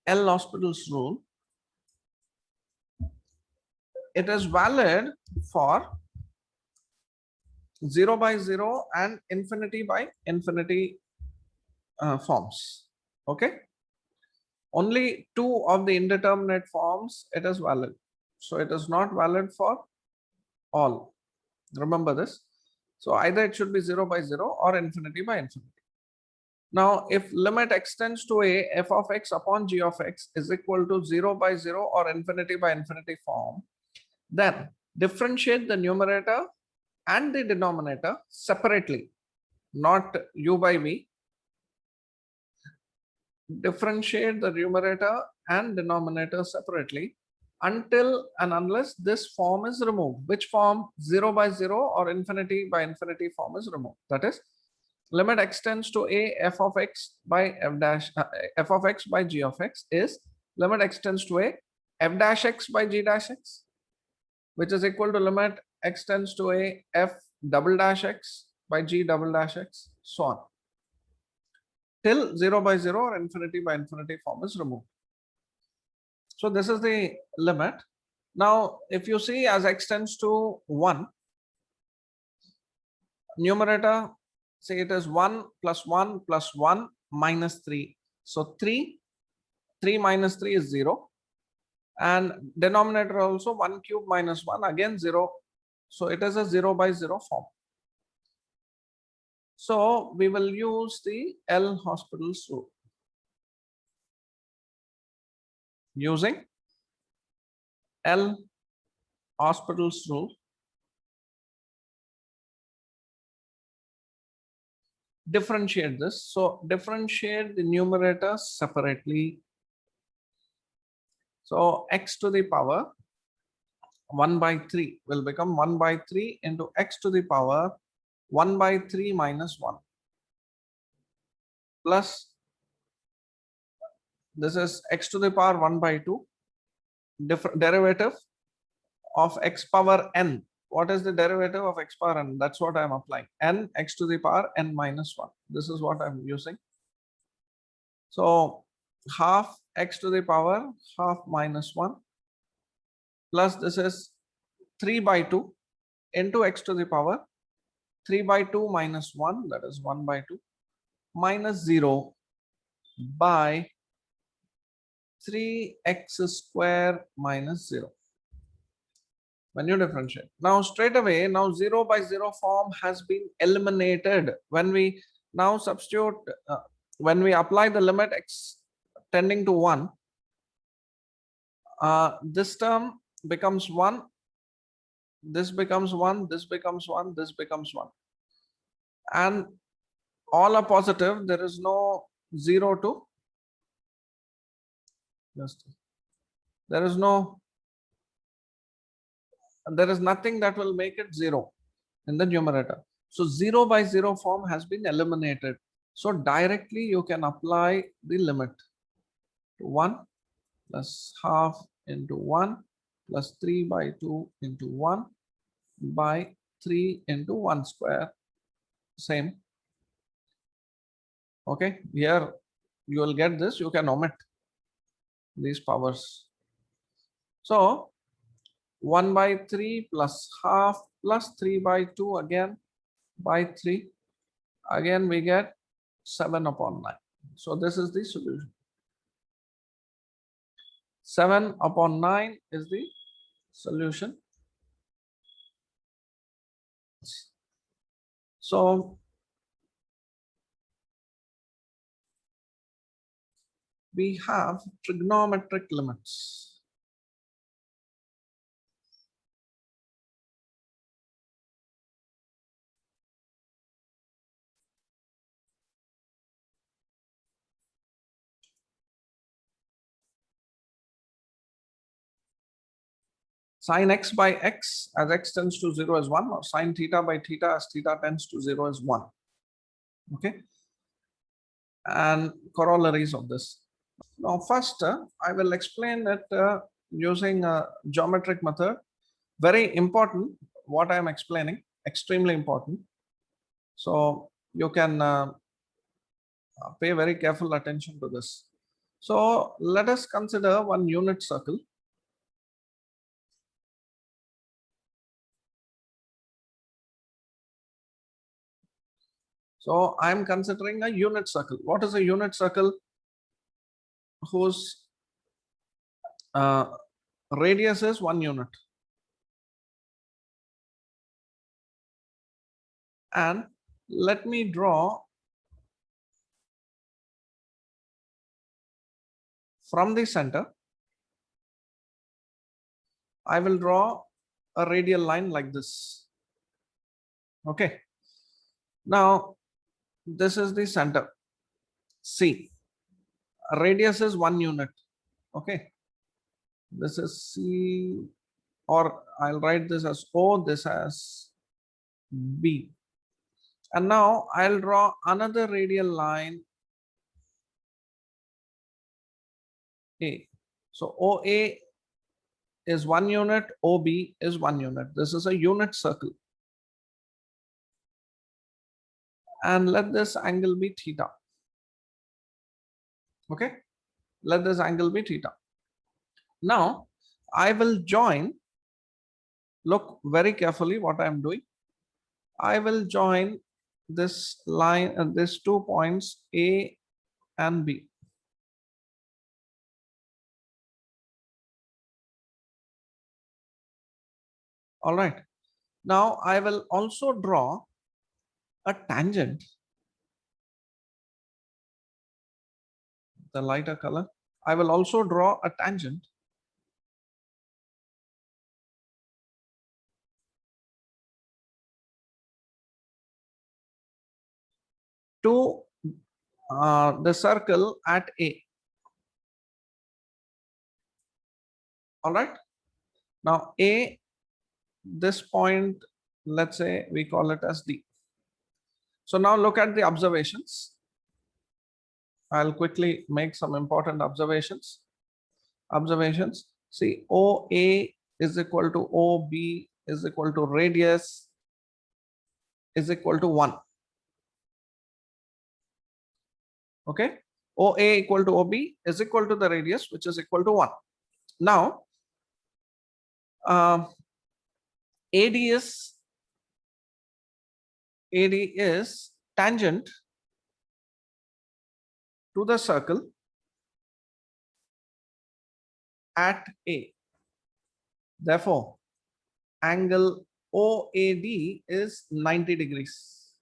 L'Hospital's rule. It is valid for 0 by 0 and infinity by infinity forms. Okay. Only two of the indeterminate forms it is valid. So it is not valid for all. Remember this. So either it should be 0 by 0 or infinity by infinity. Now, if limit extends to a f of x upon g of x is equal to 0 by 0 or infinity by infinity form, then differentiate the numerator and the denominator separately, not u by v. Differentiate the numerator and denominator separately until and unless this form is removed. Which form? 0 by 0 or infinity by infinity form is removed. That is, limit extends to a f of x by f of x by g of x is limit extends to a f dash x by g dash x, which is equal to limit extends to a f double dash x by g double dash x, so on, till 0 by 0 or infinity by infinity form is removed. So this is the limit. Now, if you see as x tends to 1, numerator, say it is 1 plus 1 plus 1 minus 3. So 3 minus 3 is 0. And denominator also 1 cube minus 1, again 0. So it is a 0 by 0 form. So we will use the L'Hospital's rule. Using L'Hospital's rule, differentiate this. So differentiate the numerator separately. So x to the power 1 by 3 will become 1 by 3 into x to the power 1 by 3 minus 1 plus this is x to the power 1 by 2 derivative of x power n. What is the derivative of x power n? That's what I am applying. N x to the power n minus 1. This is what I am using. So half x to the power half minus 1 plus this is 3 by 2 into x to the power 3 by 2 minus 1, that is 1 by 2 minus 0 by 3x square minus 0. When you differentiate, now straight away, now 0 by 0 form has been eliminated. When we now substitute, when we apply the limit x tending to 1, this term becomes 1, this becomes 1, this becomes 1, this becomes 1, and all are positive. There is no 0 to, there is nothing that will make it 0 in the numerator. So 0 by 0 form has been eliminated. So directly you can apply the limit. 1 plus half into 1 plus 3 by 2 into 1 by 3 into 1 square. Same. Okay, here you will get this. You can omit these powers. So 1 by 3 plus half plus 3 by 2 again by 3. Again we get 7 upon 9. So this is the solution. 7 upon 9 is the solution. So we have trigonometric limits. Sin x by x as x tends to 0 is 1, or sin theta by theta as theta tends to 0 is 1. Okay. And corollaries of this. Now, first, I will explain it using a geometric method. Very important, what I am explaining, extremely important. So you can pay very careful attention to this. So let us consider one unit circle. So I am considering a unit circle. What is a unit circle? Whose radius is 1 unit. And let me draw from the center. I will draw a radial line like this. Okay. Now, this is the center. C. Radius is 1 unit. Okay. This is C, or I'll write this as O, this as B. And now I'll draw another radial line A. So OA is 1 unit, OB is 1 unit. This is a unit circle. And let this angle be theta. Okay. Let this angle be theta. Now I will join, look very carefully what I am doing. I will join this line and these 2 points A and B. All right. Now I will also draw a tangent, the lighter color. I will also draw a tangent to the circle at A. All right. Now A, this point, let's say we call it as D. So now look at the observations. I'll quickly make some important observations. See, OA is equal to OB is equal to radius is equal to 1. Okay. OA equal to OB is equal to the radius, which is equal to 1. Now, AD is tangent to the circle at A. Therefore, angle OAD is 90 degrees.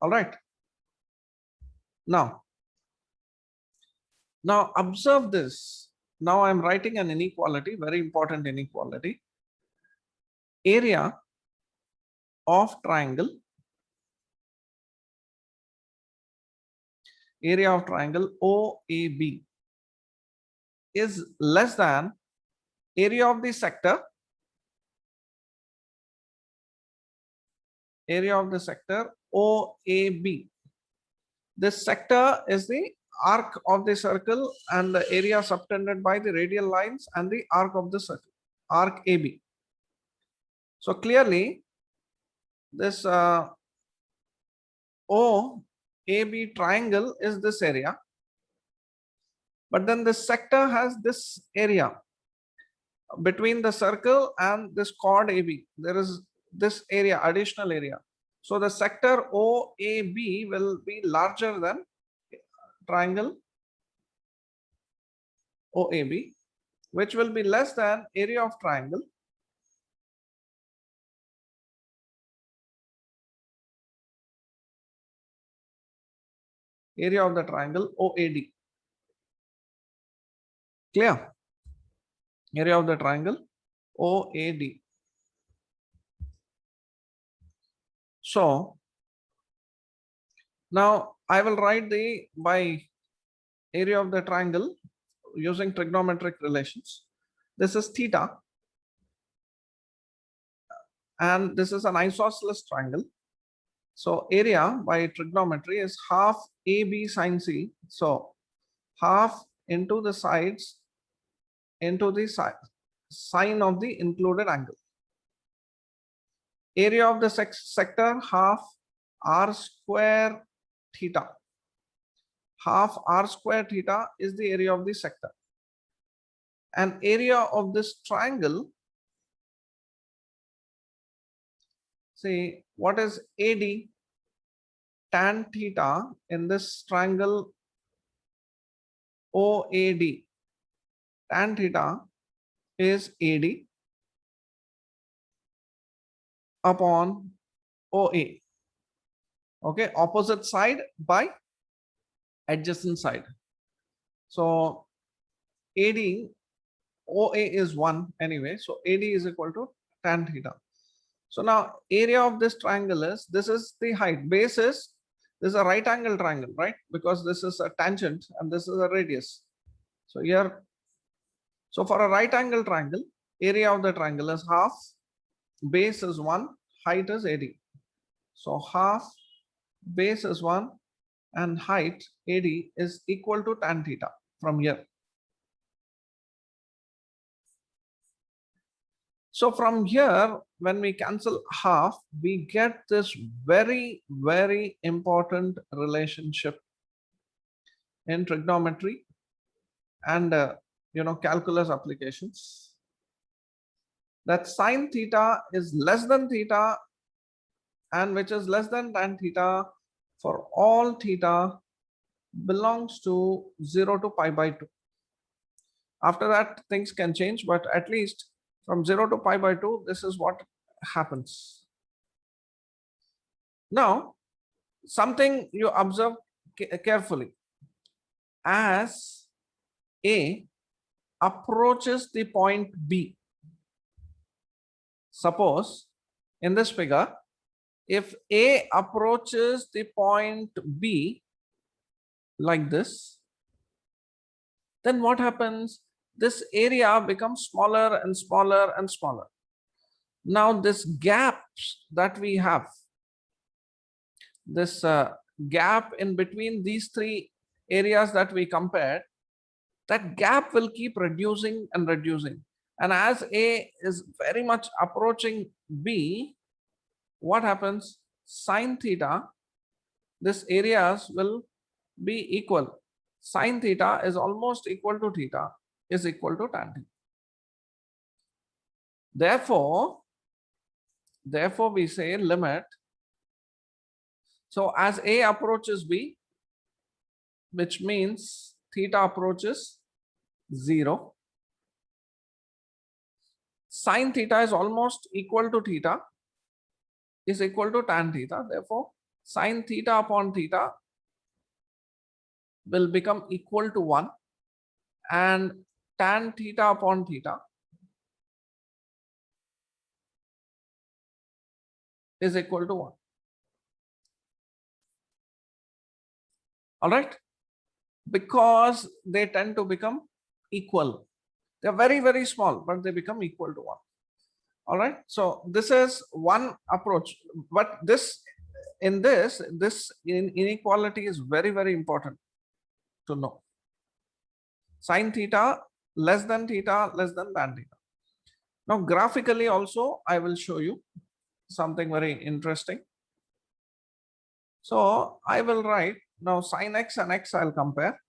All right. Now observe this. Now I'm writing an inequality, very important inequality. Area of triangle OAB is less than area of the sector OAB. This sector is the arc of the circle and the area subtended by the radial lines and the arc of the circle, arc AB. So clearly this OAB triangle is this area, but then this sector has this area between the circle and this chord AB. There is this area, additional area. So the sector OAB will be larger than triangle OAB, which will be less than area of triangle OAD. Clear? Area of the triangle OAD. So now I will write the by area of the triangle. using trigonometric relations. This is theta, and this is an isosceles triangle. So area by trigonometry is half AB sine C. So half into the sides into the sine of the included angle. Area of the sector half r square theta. Half r square theta is the area of the sector. And area of this triangle, see what is AD? Tan theta in this triangle OAD. Tan theta is AD upon OA. Okay, opposite side by adjacent side. So AD, OA is 1 anyway. So AD is equal to tan theta. So now area of this triangle is, this is the height. Base is, this is a right angle triangle, right? Because this is a tangent and this is a radius. So here, so for a right angle triangle, area of the triangle is half, base is 1, height is AD. So half, base is 1 and height AD is equal to tan theta from here. So from here, when we cancel half, we get this very, very important relationship in trigonometry and calculus applications, that sine theta is less than theta, and which is less than tan theta for all theta belongs to 0 to pi by 2. After that, things can change, but at least from 0 to pi by 2, this is what happens. Now, something you observe carefully. As A approaches the point B, suppose in this figure, if A approaches the point B like this, then what happens? This area becomes smaller and smaller and smaller. Now this gaps that we have, this gap in between these three areas that we compared, that gap will keep reducing and reducing. And as A is very much approaching B, what happens? Sine theta, this areas will be equal. Sine theta is almost equal to theta is equal to tan theta. Therefore we say limit. So as A approaches B, which means theta approaches 0, sine theta is almost equal to theta is equal to tan theta. Therefore sine theta upon theta will become equal to 1, and tan theta upon theta is equal to 1. All right, because they tend to become equal. They're very, very small, but they become equal to 1. All right, so this is one approach, but this inequality is very, very important to know. Sine theta less than tan theta. Now graphically also I will show you something very interesting. So I will write now sine x and x, I'll compare.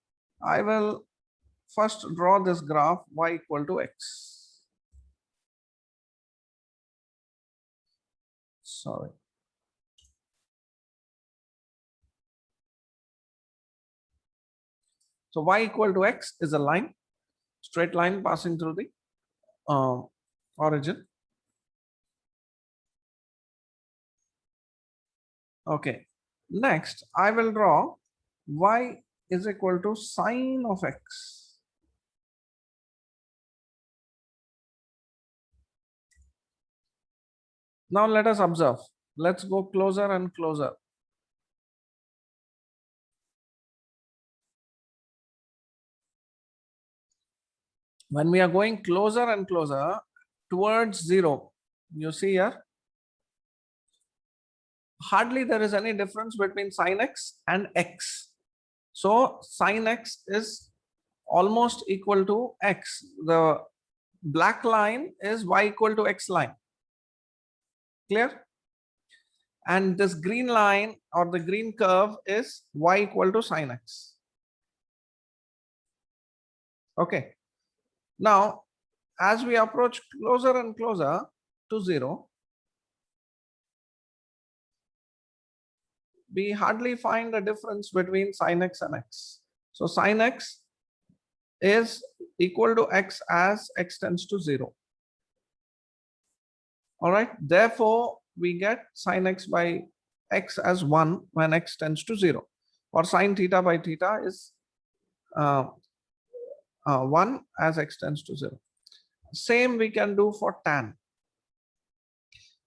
I will first draw this graph y equal to x. Sorry. So y equal to x is a line, straight line passing through the origin. Okay. Next, I will draw y is equal to sine of x. Now let us observe. Let's go closer and closer. when we are going closer and closer towards 0, you see here, hardly there is any difference between sin x and x. So sin x is almost equal to x. The black line is y equal to x line. Clear? And this green line or the green curve is y equal to sin x. Okay. Now, as we approach closer and closer to 0, we hardly find a difference between sin x and x. So sin x is equal to x as x tends to 0. All right. Therefore, we get sin x by x as 1 when x tends to 0, or sin theta by theta is 1 as x tends to 0. Same we can do for tan.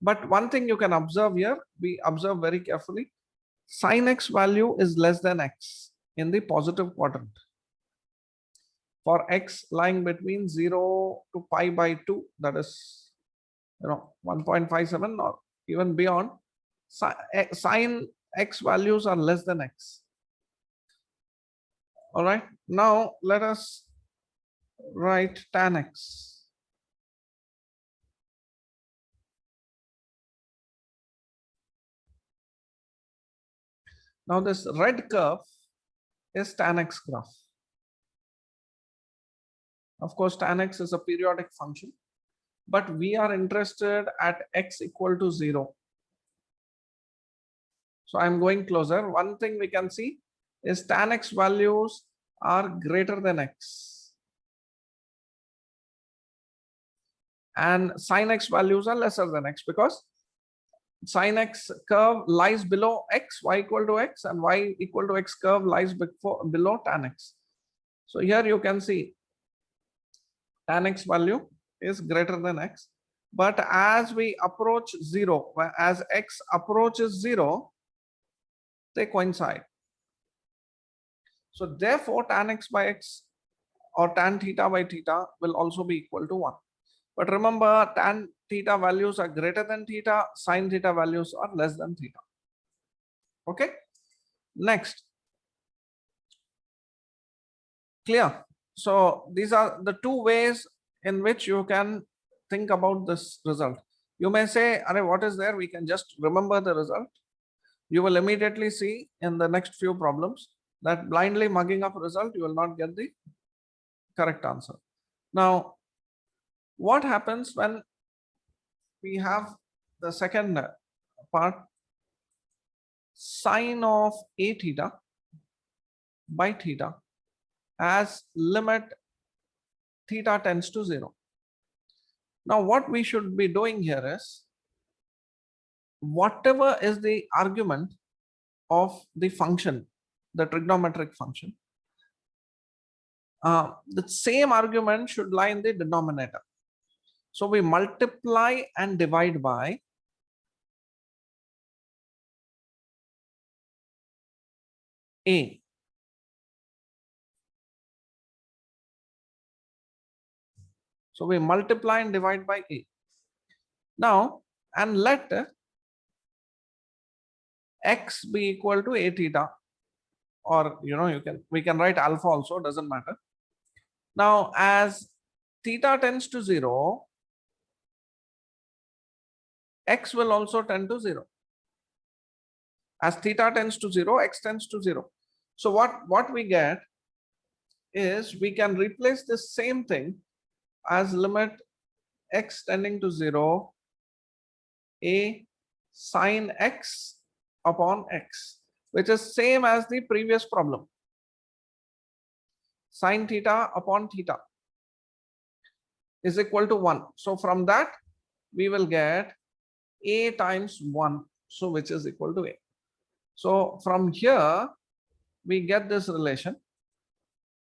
But one thing you can observe here, we observe very carefully, sin x value is less than x in the positive quadrant. For x lying between 0 to pi by 2, that is 1.57 or even beyond, sin x values are less than x. All right, now let us write tan x. Now this red curve is tan x graph. Of course, tan x is a periodic function, but we are interested at x equal to 0. So I'm going closer. One thing we can see is tan x values are greater than x, and sin x values are lesser than x, because sin x curve lies below x, y equal to x, and y equal to x curve lies below tan x. So here you can see tan x value is greater than x, but as we approach 0, as x approaches 0, they coincide. So therefore tan x by x or tan theta by theta will also be equal to 1. But remember, tan theta values are greater than theta, sin theta values are less than theta. Okay. Next. Clear? So these are the two ways in which you can think about this result. You may say, "Arey, what is there?" We can just remember the result. You will immediately see in the next few problems that blindly mugging up result, you will not get the correct answer. Now, what happens when we have the second part, sine of a theta by theta as limit theta tends to 0. Now what we should be doing here is, whatever is the argument of the function, the trigonometric function, the same argument should lie in the denominator. So we multiply and divide by a. So we multiply and divide by a. Now, and let x be equal to a theta, or we can write alpha also, doesn't matter. Now, as theta tends to 0, x will also tend to 0. As theta tends to 0, x tends to 0. So what we get is, we can replace the same thing as limit x tending to 0, a sine x upon x, which is same as the previous problem, sine theta upon theta is equal to 1. So from that we will get a times 1, so which is equal to a. So from here we get this relation,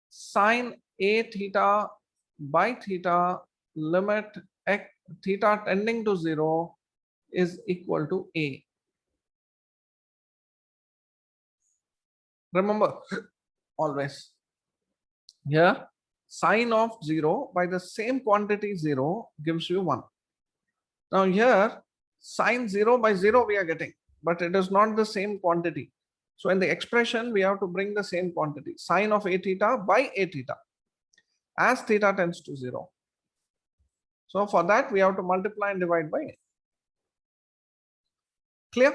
sine a theta by theta limit x theta tending to 0 is equal to a. Remember always here, sine of 0 by the same quantity 0 gives you 1. Now here sine 0 by 0 we are getting, but it is not the same quantity. So in the expression we have to bring the same quantity, sine of a theta by a theta, as theta tends to 0. So for that we have to multiply and divide by a. Clear?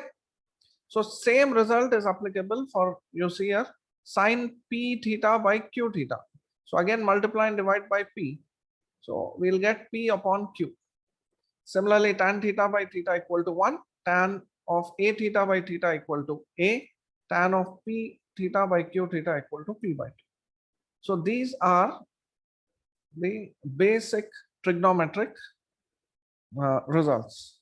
So same result is applicable for, you see here, sine p theta by q theta. So again multiply and divide by p. So we'll get p upon q. Similarly, tan theta by theta equal to 1, tan of a theta by theta equal to a, tan of p theta by q theta equal to p by 2. So these are the basic trigonometric results.